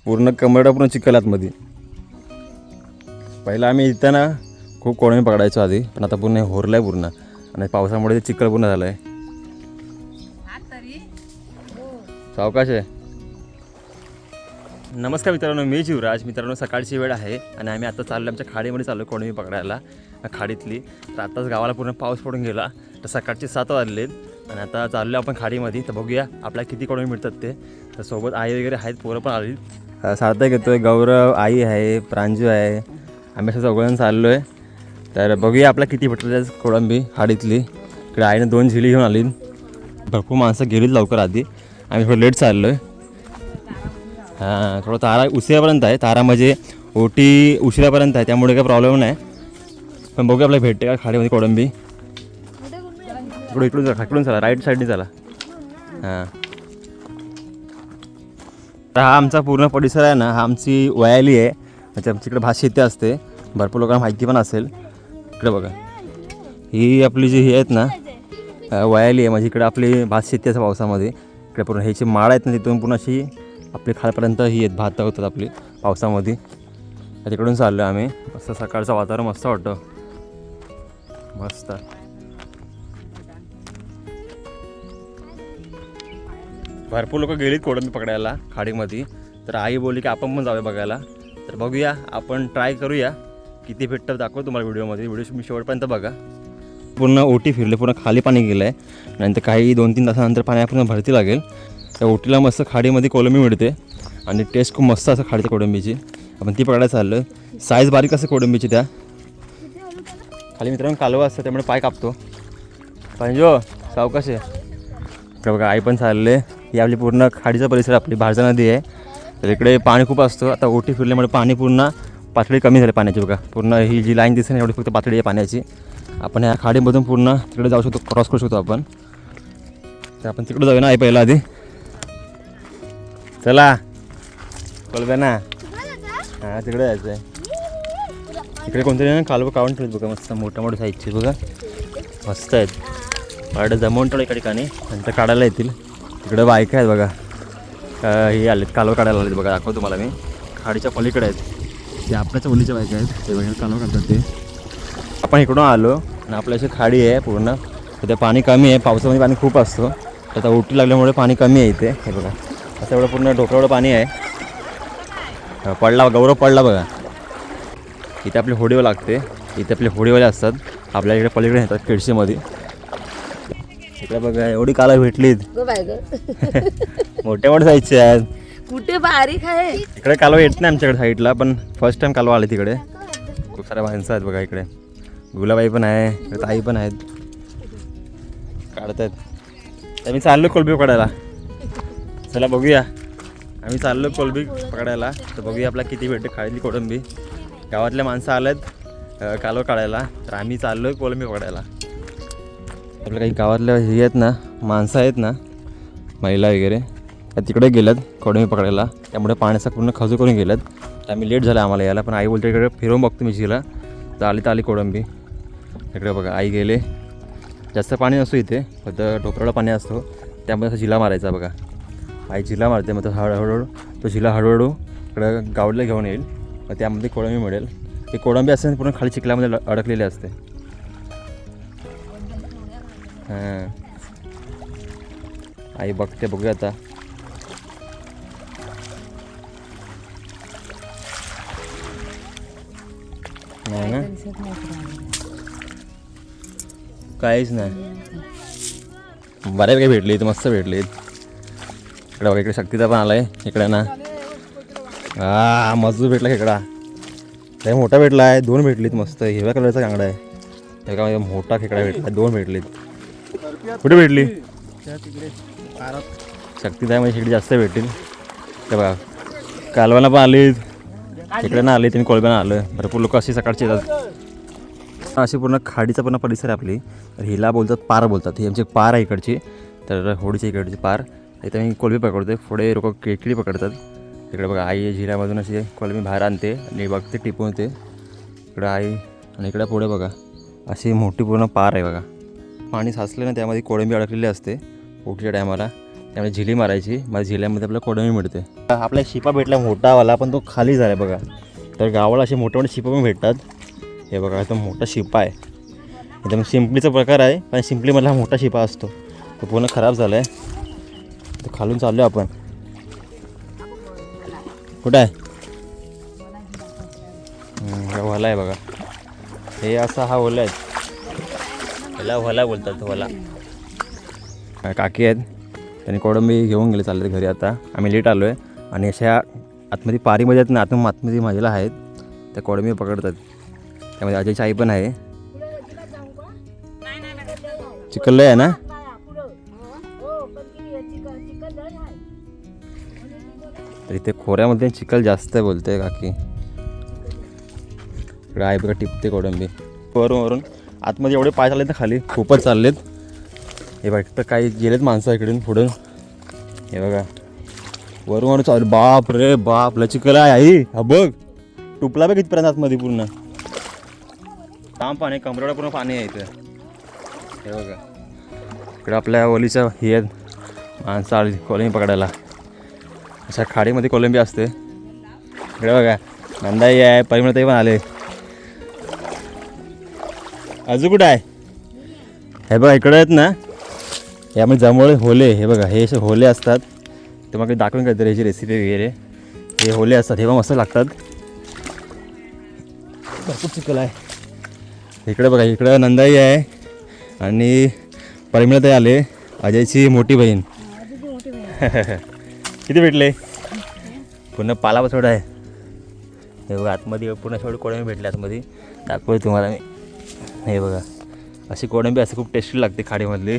पूर्ण कमरडा पूर्ण चिखल आतमध्ये. पहिला आम्ही इथं ना खूप कोळंबी पकडायचो आधी, पण आता पूर्ण होरलं आहे पूर्ण आणि पावसामुळे ते चिखल पूर्ण झालं आहे. सावकाश आहे. नमस्कार मित्रांनो, मी जीवराज. मित्रांनो सकाळची वेळ आहे आणि आम्ही आता चाललो आमच्या खाडीमध्ये चाललो कोळंबी पकडायला खाडीतली. तर आताच गावाला पूर्ण पाऊस पडून गेला, तर सकाळचे 7 वाजलेत आणि आता चाललो आपण खाडीमध्ये. तर बघूया आपल्याला किती कोळंबी मिळतात ते. तर सोबत आई वगैरे आहेत, पोरं पण आली. सार्थक येतोय, गौरव, आई आहे, प्रांजू आहे, आम्ही असं चौघजण चाललो आहे. तर बघूया आपल्याला किती भेटतात कोळंबी खाडीतली. इकडे आईने 2 झिली घेऊन आली. भरपूर माणसं गेलीत लवकर आधी, आम्ही थोडं लेट चाललो आहे. हां, थोडं तारा उशिरापर्यंत आहे. तारा म्हणजे ओटी उशिरापर्यंत आहे, त्यामुळे काही प्रॉब्लेम नाही. पण बघूया आपल्याला भेटते का खाडीमध्ये कोळंबी. इकडून चला, राईट साईडने चला. हां, तर हा आमचा पूर्ण परिसर आहे ना, हा आमची वयाली आहे. म्हणजे आमच्याकडे भात शेती असते, भरपूर लोकांना माहिती पण असेल. इकडे बघा, ही आपली जी ही आहेत ना वयाली आहे, म्हणजे इकडे आपली भात शेती असते पावसामध्ये. इकडे पूर्ण ह्याची माळ आहेत ना, तिथून पूर्ण अशी आपली खालपर्यंत ही आहेत, भात होतात आपली पावसामध्ये. तिकडून चाललो आम्ही. मस्त सकाळचं वातावरण मस्त वाटतं, मस्त. भरपूर लोक गेलीत कोळंबी पकडायला खाडीमध्ये. तर आई बोलली की आपण पण जाऊया बघायला. तर बघूया, आपण ट्राय करूया. किती भेटतं दाखवतो तुम्हाला व्हिडिओमध्ये. व्हिडिओ मी शेवटपर्यंत बघा. पूर्ण ओटी फिरले, पूर्ण खाली पाणी गेलं आहे. नंतर काही 2-3 तासानंतर पाणी पूर्ण भरती लागेल. त्या ओटीला मस्त खाडीमध्ये कोळंबी मिळते आणि टेस्ट खूप मस्त असं खाडीच्या कोळंबीची. आपण ती पकडायला चाललं. साईज बारीक असते कोळंबीची. त्या खाली मित्रांनो कालवा असतं, त्यामुळे पाय कापतो. पाहिजे सावकाश आहे. इकडे बघा आई पण चालले. ही आपली पूर्ण खाडीचा परिसर, आपली भारजा नदी आहे. तर इकडे पाणी खूप असतं. आता ओटी फिरल्यामुळे पाणी पूर्ण पातळी कमी झाली पाण्याची. बघा पूर्ण ही जी लाईन दिसते ना, एवढी फक्त पातळी आहे पाण्याची. आपण ह्या खाडीमधून पूर्ण तिकडे जाऊ शकतो, क्रॉस करू शकतो आपण. तर आपण तिकडे जाऊया ना आई पहिला आधी. चला बोलव्या ना. हां, तिकडे जायचं आहे. तिकडे कोणतरी ना कालवं काढून ठेवत बघा, मस्त मोठ्या मोठ्या साईजचे बघा, मस्त आहेत. वाढ जमवून ठेवलं एका ठिकाणी, नंतर काढायला येतील. तिकडे बायका आहेत बघा, हे आलेत कालवं काढायला आलेत बघा. दाखवतो तुम्हाला मी. खाडीच्या पलीकडे आहेत ते, आपल्याच्या मुलीच्या बायका आहेत, ते बघा कालवं काढतात ते. आपण इकडून आलो आणि आपल्या अशी खाडी आहे पूर्ण. तर पाणी कमी आहे, पावसामध्ये पाणी खूप असतं. तर आता ओटी लागल्यामुळे पाणी कमी आहे इथे. हे बघा असं एवढं पूर्ण डोक्यावर पाणी आहे. पडला गौरव पडला बघा. इथे आपली होडीवर लागते. इथे आपले होडीवाले असतात, आपल्या इकडे पलीकडे येतात खिडशीमध्ये. इकडे बघा एवढी कालवं भेटलीत. मोठ्या मोठ्या साईजचे आहेत. कुठे बारीक आहे. इकडे कालवा येत नाही आमच्याकडे साईडला, पण फर्स्ट टाइम कालवा आले तिकडे. खूप साऱ्या माणसं आहेत बघा इकडे. गुलाबाई पण आहे, ताई पण आहेत, काढत आहेत. तर मी चाललो कोळंबी पकडायला. चला बघूया, आम्ही चाललो कोळंबी पकडायला. तर बघूया आपल्याला किती भेटते खाडीतली कोळंबी. गावातल्या माणसं आलेत कालवं काढायला, तर आम्ही चाललो आहे कोळंबी पकडायला. आपल्या काही गावातल्या हे आहेत ना, माणसं आहेत ना, महिला वगैरे, त्या तिकडे गेल्यात कोळंबी पकडायला. त्यामुळे पाण्याचा पूर्ण खजू करून गेल्यात. तर आम्ही लेट झाला आम्हाला यायला, पण आई बोलते इकडे फिरवून बघतो मी जिला. तर आली कोळंबी. इकडे बघा आई गेले. जास्त पाणी नसतो इथे, फक्त ढोकराला पाणी असतो, त्यामुळे असं जिला मारायचा बघा. आई जिला मारते, मग हळूहळू तो जिला हळूहळू इकडं गावडला घेऊन येईल. मग त्यामध्ये कोळंबी मिळेल. ते कोळंबी असते पूर्ण खाली चिखलामध्ये अडकलेले असते. हां, आई बघते, बघूया आता. नाही ना, काहीच नाही. बऱ्यापैकी भेटलीत, मस्त भेटलीत. इकडे बघा, इकडे शक्तीचा पण आला आहे इकडे ना. हा मजबूत भेटला खेकडा, लय मोठा भेटला आहे. 2 भेटलीत मस्त. हिरव्या कलरचा कांगडा आहे. एका मोठा खेकडा भेटला, 2 भेटलीत. कुठे भेटली? शक्तीदाय म्हणजे खेकडी जास्त भेटतील. ते बघा कालवाना पण आलीत, खेकड्यांना आली, त्यांनी कोळंब्यानं आलं. भरपूर लोक अशी सकाळची येतात. अशी पूर्ण खाडीचा पूर्ण परिसर आहे आपली. तर हिला बोलतात पार बोलतात. ही आमची पार आहे इकडची, तर होडीच्या इकडची पार. इथं मी कोळंबी पकडते, पुढे लोक खेकडी पकडतात. इकडे बघा आई झिऱ्यामधून अशी कोळंबी बाहेर आणते आणि बघते, टिपून येते. इकडं आई, आणि इकडे पुढे बघा अशी मोठी पूर्ण पार आहे बघा. पाणी साचलं ना, त्यामध्ये कोळंबी अडकलेली असते ओटीच्या टायमाला. त्यामुळे झिली मारायची. मग झिल्यामध्ये आपल्याला कोळंबी मिळते. आपला शिपा भेटला मोठावाला, पण तो खाली झाला बघा. तर गावाला असे मोठे मोठे शिपा पण भेटतात. हे बघा एकदम मोठा शिपा आहे. एकदम शिंपलीचा प्रकार आहे, पण शिंपलीमधला हा मोठा शिपा असतो. तो पूर्ण खराब झाला आहे. तो खालून चाललो आपण. कुठं आहे? वला आहे बघा. हे असा हा ओला आहे. ह्याला वला बोलतात, वला. काकी आहेत, त्यांनी कोळंबी घेऊन गेले, चालले घरी. आता आम्ही लेट आलो आहे. आणि अशा आतमध्ये पारीमध्ये आहेत ना, आतमध्ये माझ्याला आहेत, त्या कोळंबी पकडतात. त्यामध्ये अजयची आई पण आहे. चिकन आहे ना? तर इथे खोऱ्यामध्ये चिकल जास्त आहे बोलते काकी. इकडे आहे बघा, टिपते कोळंबी वरून. आतमध्ये एवढे पाय चाललेत ना खाली, खूपच चाललेत. हे बघा, तर काही गेलेत माणसं इकडून पुढून. हे बघा वरून चालू. बाप रे बाप, चिकल आहे आई. हा बघ, टुपला बघ इथपर्यंत आतमध्ये पूर्ण. काम पाणी, कमरेला पूर्ण पाणी आहे इथं. हे बघा, इकडे आपल्या ओलीच्या ही आहेत माणसं आली कोळंबी पकडायला. अशा खाडीमध्ये कोळंबी असते. इकडे बघा, नंदाई आहे, परिमळताई पण आले. अजून कुठं आहे? हे बघा इकडे आहेत ना, यामध्ये जमोळे होले. हे बघा, हे असे होले असतात. ते मग दाखवून काहीतरी ह्याची रेसिपी वगैरे. हे होले असतात, हे पण मस्त लागतात. भरपूर चिकल आहे इकडे बघा. इकडं नंदाई आहे आणि परिमळताई आले, अजयची मोठी बहीण. किती भेटले? पूर्ण पाला बसवडा आहे. हे बघा, आतमध्ये पूर्ण शेवटी कोळंबी भेटले. आतमध्ये दाखवतो तुम्हाला मी. हे बघा, अशी कोळंबी असं खूप टेस्टी लागते खाडीमधली.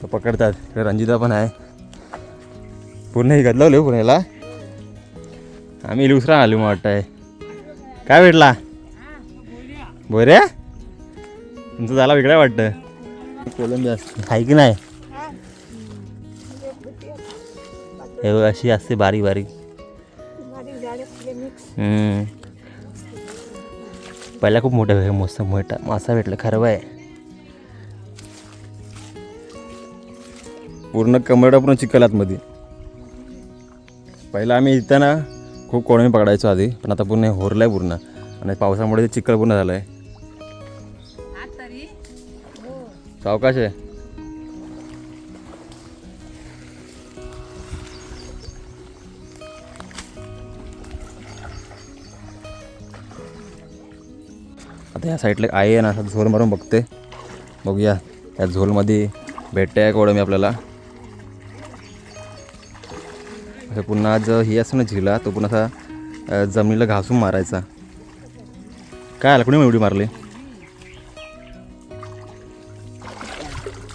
तर पकडतात. इकडे रंजिता पण आहे. पूर्ण हे गदलावले पुण्याला. आम्ही दुसरा आलो मग वाटतं आहे. काय भेटला? बोऱ्या तुमचं झाला वेगळा वाटतं. कोळंबी असते आहे की नाही? हे बघ, अशी असते बारीक बारीक. पहिला खूप मोठा मस्त मोठा मासा भेटला, खरं आहे. पूर्ण कमरडा पूर्ण चिकल आतमध्ये. पहिला आम्ही इथं ना खूप कोळंबी पकडायचो आधी, पण आता पूर्ण होरलाय पूर्ण. आणि पावसामुळे ते चिकल पूर्ण झालं आहे. सावकाश आहे. आता या साईडला आई आहे ना, असं झोल मारून बघते. बघूया या झोलमध्ये भेटते आहे कोळंबी आपल्याला. असं पुन्हा आज ही असं ना झिला, तो पुन्हा असा जमिनीला घासून मारायचा. काय आला, कुणी एवढी मारली?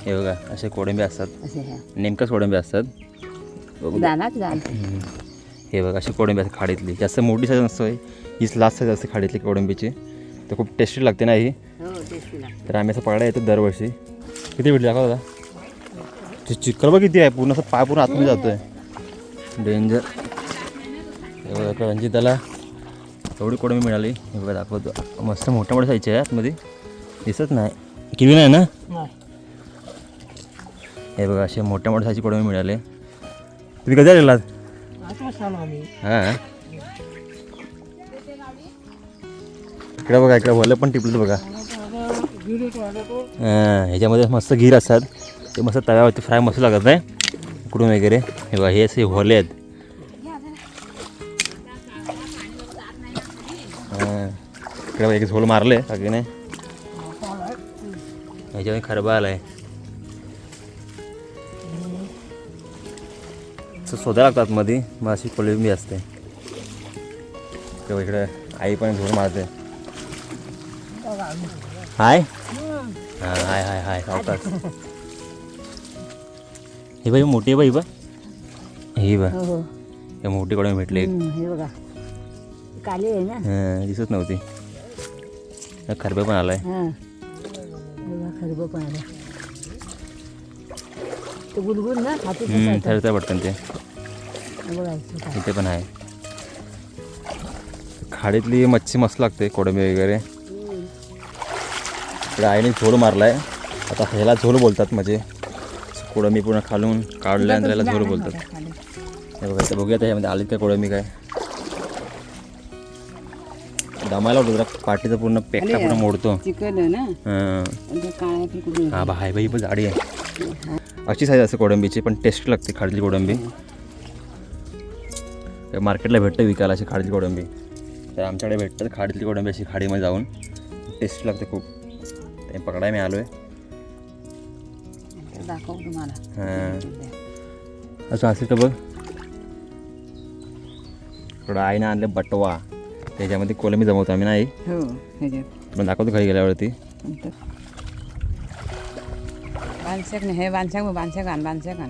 हे बघा, असे कोळंबी असतात, नेमकंच कोळंबी असतात. हे बघा, अशी कोळंबी असते खाडीतली. जास्त मोठी साईज नसते, हीच लास्ट साईज असते खाडीतली कोळंबीची. तर खूप टेस्टी लागते ना ही. तर आम्ही असं पकडायला येतो दरवर्षी. किती भेटली दाखवा दादा. चिकल बघ किती आहे, पूर्ण असं पाय पूर्ण आतमध्ये जातो आहे. डेंजर. हे बघा, रंजिताला एवढी कोळंबी मिळाली. हे बघा दाखवतो, मस्त मोठ्या मोठ्या साईजची आहे. आतमध्ये दिसत नाही, किती नाही ना. हे बघा, असे मोठ्या मोठ्या साईजची कोळंबी मिळाले. तुम्ही कधी आलेलात? हां, इकडे बघा, इकडे वलं पण टिपलं बघा. हां, ह्याच्यामध्ये मस्त गीर असतात. ते मस्त तव्यावरती फ्राय मस्त लागत आहे उकडून वगैरे. हे बघा, हे असे होले आहेत. हां, इकडे बघा, एक झोल मारले काकीने. ह्याच्यामध्ये खरबा आला आहे. शोधा लागतात मध्ये, मग अशी कोळंबी असते. तेव्हा इकडे आई पण झोल मारते. हाय हां, हाय हाय हाय सावकाश. हे बाई मोठी आहे बाई बा. ही बा, हे मोठी कोळंबी भेटली. हां, दिसत नव्हती. खरबे पण आलाय. ठरतं पटकन ते. इथे पण आहे. खाडीतली मच्छी मस्त लागते, कोळंबी वगैरे. इकडे आईने झोल मारलाय. आता ह्याला झोल बोलतात, म्हणजे कोळंबी पूर्ण खालून काढल्यानंतर त्याला झोल बोलतात. हे बघा इथं बघूया त्याच्यामध्ये आलीत काय कोळंबी काय दमायला होतो जरा पाठीचं पूर्ण पेकटा पूर्ण मोडतो. चिकन आहे ना हा बाय बाई पण जाडी आहे. अशी साईज असते कोळंबीची पण टेस्ट लागते खाडीची कोळंबी. मार्केटला भेटतं विकायला अशी खाडीची कोळंबी. तर आमच्याकडे भेटतं खाडीतली कोळंबी अशी खाडीमध्ये जाऊन टेस्ट लागते खूप. ते पकडाय मी आलो आहे. दाखव तुम्हाला. हां असं असेल तर बघ थोडं आईनं आणलं बटवा त्याच्यामध्ये कोलंबी जमवतो आम्ही नाही. हो ह्याच्यात पण दाखवतो घरी गेल्यावरती. बांधशाक नाही हे बांधशाक आण बांधशाक आण.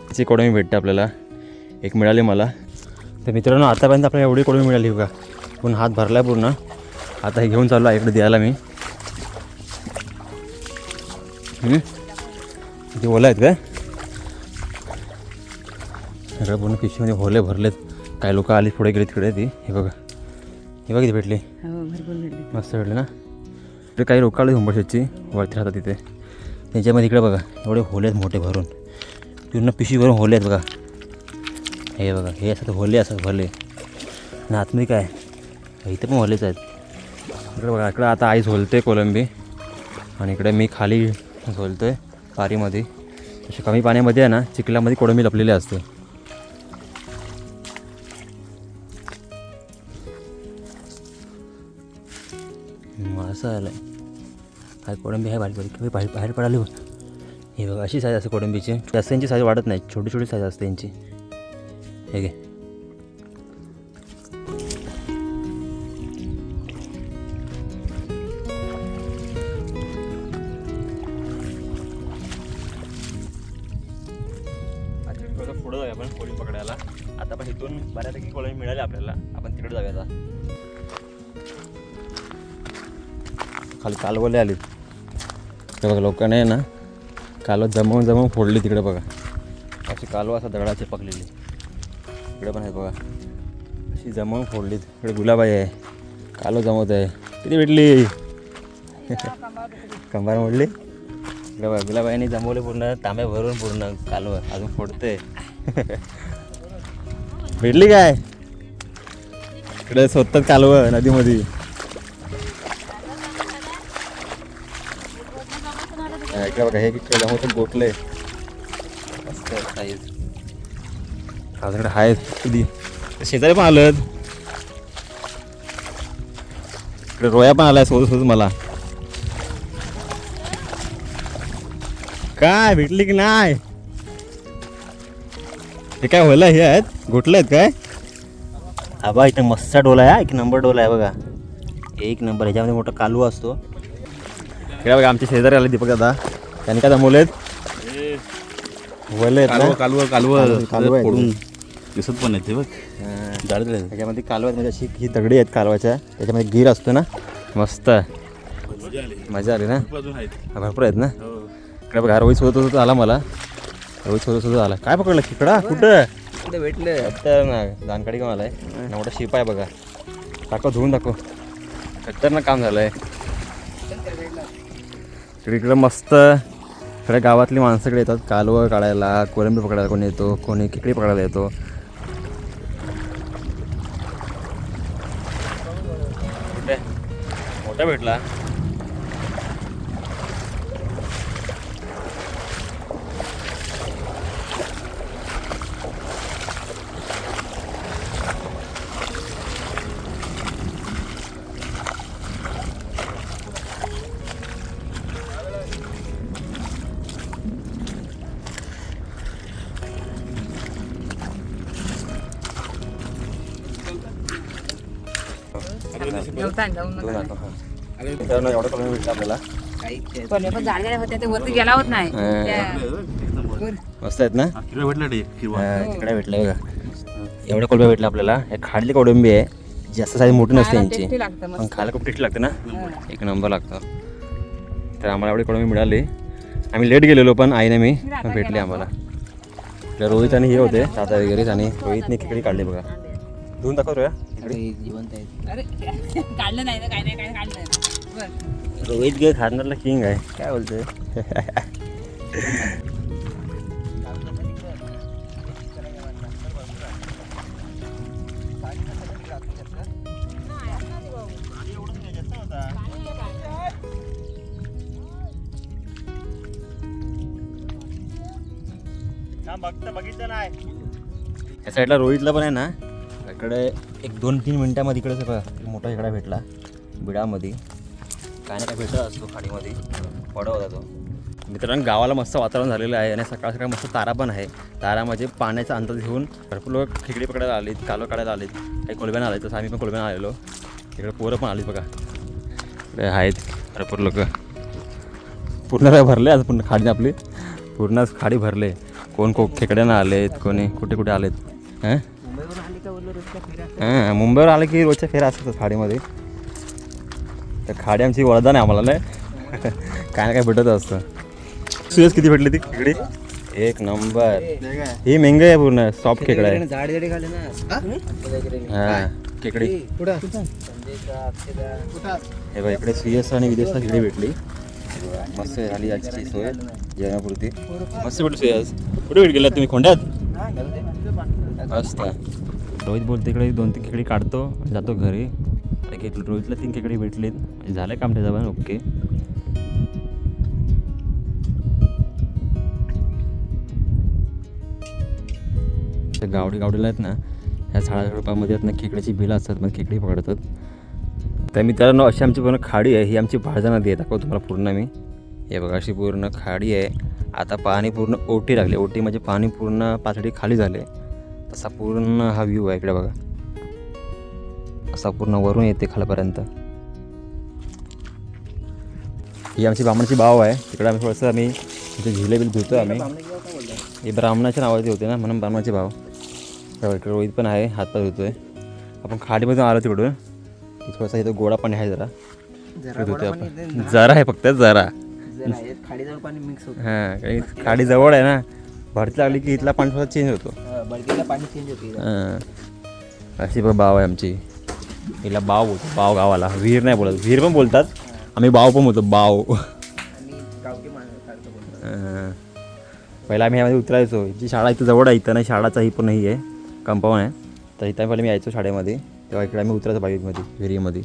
त्याची कोळंबी भेटते आपल्याला. एक मिळाली मला. तर मित्रांनो आतापर्यंत आपल्याला एवढी कोळंबी मिळाली बघा. पण हात भरला पूर्ण. आता हे घेऊन चाललो आहे इकडे द्यायला मी. ते ओला आहेत काय सगळं पूर्ण पिशवीमध्ये होले भरलेत. काही लोक आली पुढे गेली तिकडे. ती हे बघा हे बघा ती भेटली. भरपूर भेटली मस्त भेटली ना. इकडे काही लोक आली हुंबशाची वरती राहतात तिथे. त्यांच्यामध्ये इकडे बघा एवढे होले आहेत मोठे भरून पूर्ण पिशवी भरून होले आहेत बघा. हे बघा हे असं होले असं भरले आणि आतमध्ये काय इथे पण होलेच आहेत. इकडे बघा इकडं आता आई झोलते कोलंबी आणि इकडे मी खाली झोलतो आहे पारीमध्ये. तसे कमी पाण्यामध्ये आहे ना चिखलामध्ये कोळंबी लपलेली असते. असं आलं काय कोळंबी आहे बाहेर पडाली. हे बघा अशी साईज असते कोळंबीची. जास्त यांची साईज वाढत नाही. छोटी छोटी साईज असते यांची. हे घे पुढं जाऊया आपण कोळंबी पकडायला. आता पण इथून बऱ्यापैकी कोळंबी मिळाली आपल्याला. आपण तिकडे जाऊया आता. खाली कालवले आली. बघा लोकांनी ना कालव जमवून फोडली तिकडे बघा. अशी कालव असा दगडा चिपकलेली. इकडे पण आहे बघा अशी जमवून फोडली. इकडे गुलाबाई आहे कालव जमवत आहे. किती भेटली कंबार मोडली. इकडे बघा गुलाबाईने जमवले पूर्ण तांब्या भरून पूर्ण कालव अजून फोडते. भेटली काय इकडे स्वतःच कालव नदीमध्ये. इकडे बघा हे जमवतं गोटले मस्त साईज. अजून आहेत कधी शेजारी पण आलं. इकडे रोया पण आलाय सोबत मला. काय भेटली की नाही. हे काय होला हे आहेत गोटले आहेत काय. आबा इथं मस्त डोला आहे. एक नंबर डोला आहे बघा. एक नंबर. ह्याच्यामध्ये मोठा कालू असतो. इकडे बघा आमचे शेजारी आले दीपक दादा. त्यांनी काय जमवलेत वले फोडून दिसत पण येते बघ जाड. त्याच्यामध्ये कालवा आहेत म्हणजे अशी ही दगडी आहेत कालवाच्या. त्याच्यामध्ये गिर असतो ना मस्त मजा आली ना. भरपूर आहेत ना. इकडे बघा रोहित सोबत आला मला. रोहित सोबत आला. काय पकडलं खेकडा कुठं कुठे भेटलं तर ना जानकाडी घेऊन आलाय. मोठा शिप आहे बघा. दाखव धुवून दाखव. खतरनाक काम झालंय. इकडं मस्त इकडे गावातली माणसाकडे येतात कालवं काढायला कोळंबी पकडायला. कोणी येतो कोणी खेकडी पकडायला येतो. कुठे मोठा भेटला. एवढं कमी भेटलं आपल्याला. पण झाडे होते ते वरती गेला होत नाही. मस्त आहेत ना. भेटलं तिकडे भेटलं बघा. एवढं कोळंबी भेटलं आपल्याला. हे खाडली कोळंबी आहे. जास्त साईज मोठी नसते खायला यांची tasty लागतं पण मस्त. खायला खूप टेस्टी लागते ना हा. एक नंबर लागतं. तर आम्हाला एवढी कोळंबी मिळाली. आम्ही लेट गेलेलो पण आईने मी भेटली आम्हाला. आपल्या रोहित आणि हे होते ताता वगैरे आणि रोहितने खेकडी काढली बघा. धुवून दाखवतो अरे काढलं नाही ना काय नाही काय काढलं बरं. रोहित गे खारनारला किंग आहे काय बोलतोय. या साईडला रोहितला पण आहे ना इकडे एक 2-3 मिनिटामध्ये इकडे सगळं मोठा खेकडा भेटला बिडामध्ये. काय ना काय भेटत असतो खाडीमध्ये पडा होता तो. मित्रांनो गावाला मस्त वातावरण झालेलं आहे आणि सकाळ सकाळ मस्त तारा पण आहे. तारा म्हणजे पाण्याचा अंदाज घेऊन भरपूर लोक खेकडी पकडायला आलेत, कालवा काढायला आलेत, काही कोलब्यानं आले. तसं आम्ही पण कोलब्यानं आलेलो. इकडे पोरं पण आलीत बघा. इकडे आहेत भरपूर लोक. पूर्ण भरले आज पूर्ण खाडी आपली पूर्ण खाडी भरले. कोण खेकड्यानं आलेत, कोणी कुठे कुठे आलेत. हां मुंबईवर आलं की रोजच्या फेऱ्या असतात खाडीमध्ये. तर खाडी आमची वरदान आहे आम्हाला. काय ना काय भेटत असतं. सुयस किती भेटली ती खेकडी एक नंबर. ही मेंग आहे पूर्ण सॉफ्ट खेकडा आहे. हां खेकडी हे बघा इकडे सुयस आणि विदेशला खेकडी भेटली. मस्त झाली आजची सोय जेवणापुरती. मस्त भेटली सुयस. कुठे भेट गेला तुम्ही खोंड्यात मस्त. रोहित बोलते इकडे 2-3 खेकडी काढतो आणि जातो घरी. रोहितला 3 खेकडी भेटलीत म्हणजे झालं काम त्याचं पण ओके. गावडीला आहेत ना ह्या झाडाझुडपामध्ये आहेत ना खेकड्याची बिलं असतात मग खेकडी पकडतात. तर मित्रांनो अशी आमची पूर्ण खाडी आहे. ही आमची भाळजा नदी आहे. दाखवतो तुम्हाला पूर्ण मी. हे बघा अशी पूर्ण खाडी आहे. आता पाणी पूर्ण ओटी लागले. ओटी म्हणजे पाणी पूर्ण पातळी खाली झाले. तसा पूर्ण हा व्ह्यू आहे इकडे बघा. असा पूर्ण वरून येते खालपर्यंत. ही आमची बामणाची बाव आहे. तिकडे आम्ही थोडंसं आम्ही म्हणजे झिलेबिल धुतो आम्ही. हे ब्राह्मणाच्या नावाचे होते ना म्हणून ब्राह्मणाची भाव. इकडे रोहित पण आहे हातपाय धुतोय. आपण खाडीमधून आलो तिकडून. थोडासा इथं गोडा पाणी आहे जरा धुतोय आपण. जरा आहे फक्त जरा. खाडीजवळ पाणी मिक्स होतं. हां काही खाडी जवळ आहे ना भरती लागली की इथला पाणी थोडा चेंज होतो. बडकीला पाणी चेंज होते. हां अशी बघ बाव आहे आमची. हिला बाव बोलतो बाव गावाला. विहीर नाही बोलत. विहीर पण बोलतात आम्ही बाव पण बोलतो बाव. पहिला आम्ही ह्यामध्ये उतरायचो. जी शाळा इथं जवळ आहे इथं नाही शाळाचा ही पण नाही आहे कंपाऊंड आहे. तर इथं पहिले मी यायचो शाळेमध्ये तेव्हा इकडे आम्ही उतरायचो बाईकमध्ये विहिरीमध्ये.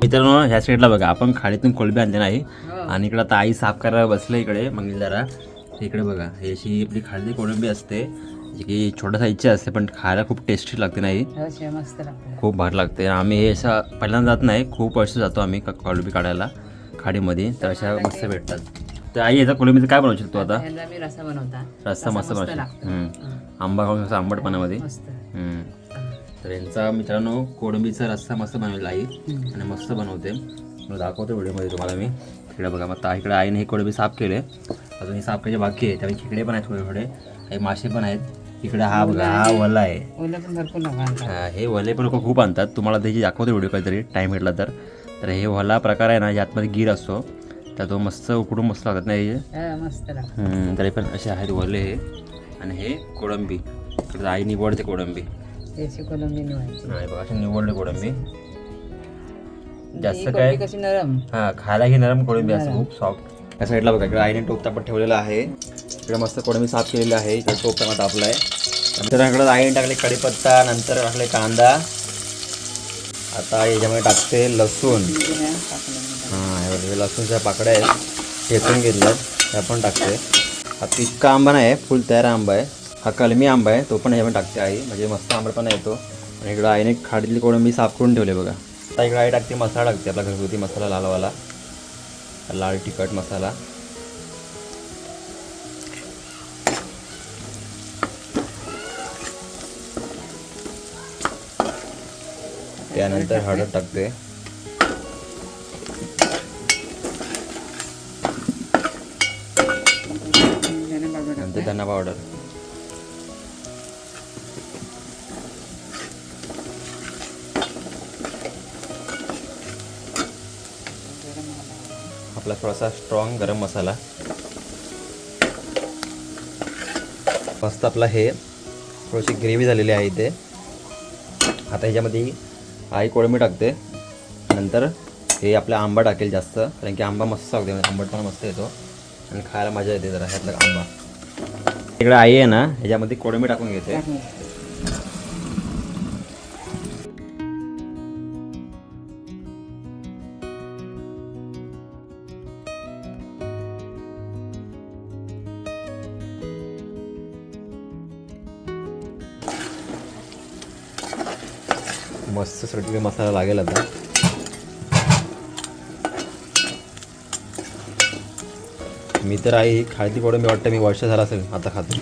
मित्रांनो ह्या साईडला बघा आपण खाडीतून कोलबी आणले नाही आणि इकडे आता आई साफ करायला बसले इकडे मंगलदारा. इकडे बघा ही अशी आपली खाल्ली कोलंबी असते जी की छोट्या साईजची असते पण खायला खूप टेस्टी लागते. नाही मस्त लागते खूप भारी लागते. आम्ही हे असा पहिल्यांदा जात नाही खूप वर्ष जातो आम्ही कोलंबी काढायला खाडीमध्ये. तर अशा मस्त भेटतात. तर आई याचा कोलंबीचं काय बनवू शकतो आता. रस्सा बनवता. रस्सा मस्त बनवू. आंबा खाऊन असं आंबटपणामध्ये. तर यांचा मित्रांनो कोळंबीचा रस्सा मस्त बनवलेला आई आणि मस्त बनवते. दाखवतो व्हिडिओमध्ये तुम्हाला मी. इकडे बघा मग इकडे आईने हे कोळंबी साफ केले, अजून हे साफ करायचे बाकी आहे. त्यामुळे खेकडे पण आहेत थोडे थोडे, काही मासे पण आहेत. इकडे हा बघा हा वला आहे. ओला पण भरपूर लोक हा हे वले पण लोक खूप आणतात. तुम्हाला त्याची दाखवतो व्हिडिओ कधीतरी टाईम भेटला तर. तर हे वला प्रकार आहे ना, यातमध्ये गिर असतो, तर तो मस्त उकडून मस्त लागत नाही हे. मस्त लागतं. तरी पण असे आहेत वले हे. आणि हे कोळंबी, इकडे आई निवडते कोळंबी. देशी कोलंबी निवायची. नाही बघा अशी निवडले कोळंबी. जास्त ही काय कोलंबी कशी नरम. हा खायलाही नरम कोळंबी असं खूप सॉफ्ट. या साईडला बघा इकडे आईने टोप तापत ठेवलेला आहे. इकडे मस्त कोळंबी साफ केलेली आहे. इकडे टोप तापत आपला आहे. नंतर इकडे आईने टाकले कढीपत्ता, नंतर टाकले कांदा. आता याच्यामध्ये टाकते लसूण. हे लसूणच्या पाकड्या आहेत, ठेचून घेतल्यात, त्या पण टाकते. हा पिक्का आंबा नाही आहे, फुल तयार आंबा आहे. हा कलमी आंबा आहे, तो पण ह्याच्यामध्ये टाकते आई, म्हणजे मस्त आंबटपणा येतो. आणि इकडं आईने खाडीतली कोळंबी साफ करून ठेवले बघा. आता इकडे आई टाकते मसाला, टाकते आपला घरगुती मसाला लालवाला, लाल तिखट मसाला. त्यानंतर हळद टाकते. नंतर धना पावडर. आपला थोडासा स्ट्रॉंग गरम मसाला. मस्त आपला हे थोडीशी ग्रेव्ही झालेली आहे इथे. आता ह्याच्यामध्ये आई कोळंबी टाकते, नंतर हे आपला आंबा टाकेल जास्त, कारण की आंबा मस्त लागते, आंबटपणा मस्त येतो आणि खायला मजा येते जरा ह्यातला आंबा. इकडे आई आहे ना, ह्याच्यामध्ये कोळंबी टाकून घेते. मस्त सगळीकडे मसाला लागेल आता. मी तर आई खायची कोळंबी वाटतं मी वर्ष झाला असेल आता खातो.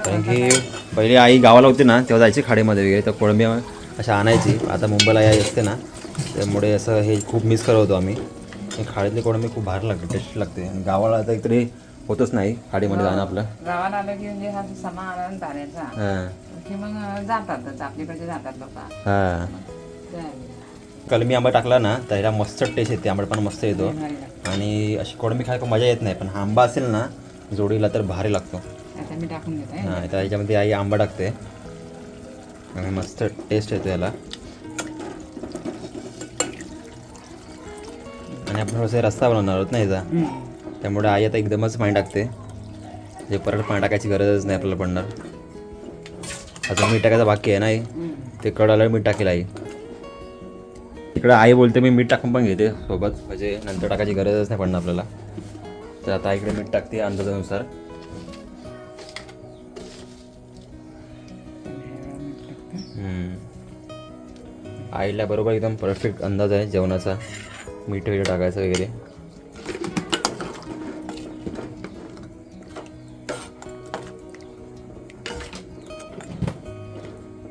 कारण की पहिले आई गावाला होती ना, तेव्हा जायची खाडीमध्ये वगैरे, तर कोळंबी अशा आणायची. आता मुंबईला आई असते ना, त्यामुळे असं हे खूप मिस करत होतो आम्ही. खाडीतली कोळंबी खूप भारी लागते, टेस्ट लागते. आणि गावाला आता इकडे होतच नाही खाडीमध्ये जाणं आपलं. गावाला आलं की म्हणजे हा समा आला ताऱ्याचा, हां की मग जातातच आपल्याकडे जातात लोक. हां कलमी आंबा टाकला ना तर ह्याला मस्त टेस्ट येते, आंबटपणा मस्त येतो. आणि अशी कोळंबी खायला मजा येत नाही, पण हा आंबा असेल ना जोडीला तर भारी लागतो. आता मी टाकून घेते. हां आता ह्याच्यामध्ये आई आंबा टाकते आणि मस्त टेस्ट येतो याला. आणि आपण थोडंसं रस्ता बनवणार आहोत ना ह्याचा, त्यामुळे आई आता एकदमच पाणी टाकते, जे परत पाणी टाकायची गरजच नाही आपल्याला पडणार. अजून मीठ टाकायचं बाकी आहे नाही, ते कळालं मीठ टाकेल आई. इकडं आई बोलते मी मीठ टाकून पण घेते सोबत, म्हणजे नंतर टाकायची गरजच नाही पडणार आपल्याला. तर आता इकडे मीठ टाकते अंदाजानुसार. आईला बरोबर एकदम परफेक्ट अंदाज आहे जेवणाचा, मीठ वगैरे टाकायचं वगैरे.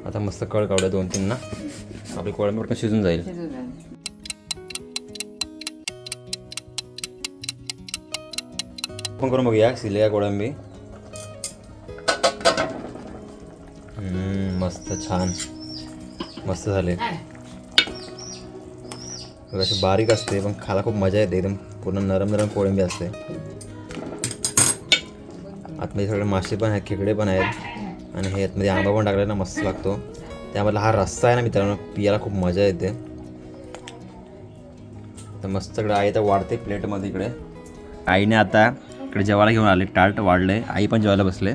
आता मस्त कळ काढूया 2-3 ना, आपली कोळंबी पटकन शिजून जाईल. पण करून बघूया शिजल्या कोळंबी. मस्त छान मस्त झाले. अशी बारीक असते पण खायला खूप मजा येते, एकदम पूर्ण नरम नरम कोळंबी असते. आतमध्ये सगळे मासे पण आहेत, खेकडे पण आहेत, आणि हे आतमध्ये आंबा पण टाकला ना मस्त लागतो. त्यामधला हा रस्सा आहे ना मित्रांनो, पियाला खूप मजा येते. तर मस्त इकडे आई तर वाढते प्लेटमध्ये. इकडे आईने आता इकडे जेवायला घेऊन आले, टार्ट वाढले, आई पण जेवायला बसले.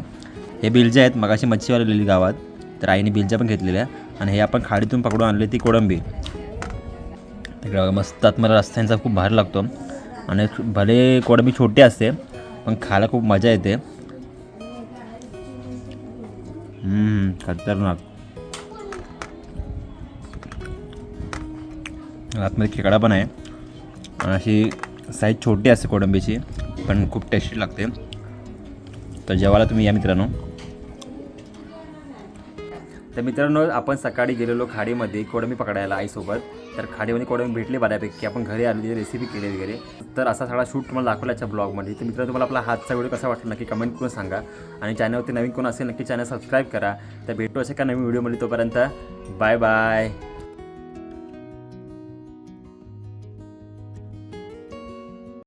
हे बिलजे आहेत, मगाशी मच्छीवाले लिहिली गावात, तर आईने बिलजा पण घेतलेल्या. आणि हे आपण खाडीतून पकडून आणले ती कोळंबी. तिकडे मस्त आतमध्ये रस्त्यांचा खूप भारी लागतो. आणि भले कोळंबी छोटी असते पण खायला खूप मजा येते. खतरनाक. आतमध्ये खेकडा पण आहे, आणि अशी साईज छोटी असते कोळंबीची, पण खूप टेस्टी लागते. तर जेवायला तुम्ही या मित्रांनो. तर मित्रांनो आपण सकाळी गेलेलो खाडीमध्ये कोळंबी पकडायला आईसोबत. तर खाडीमध्ये कोळंबी भेटली बऱ्यापैकी. आपण घरी आलो तिथे रेसिपी केली वगैरे. तर असा सगळा शूट तुम्हाला दाखवला याच्या ब्लॉगमध्ये. तर मित्रांनो तुम्हाला आपला हातचा व्हिडिओ कसा वाटला नक्की कमेंट करून सांगा. आणि चॅनलवरती नवीन कोण असेल नक्की चॅनल सबस्क्राईब करा. तर भेटू असे का नवीन व्हिडिओमध्ये. तोपर्यंत बाय बाय.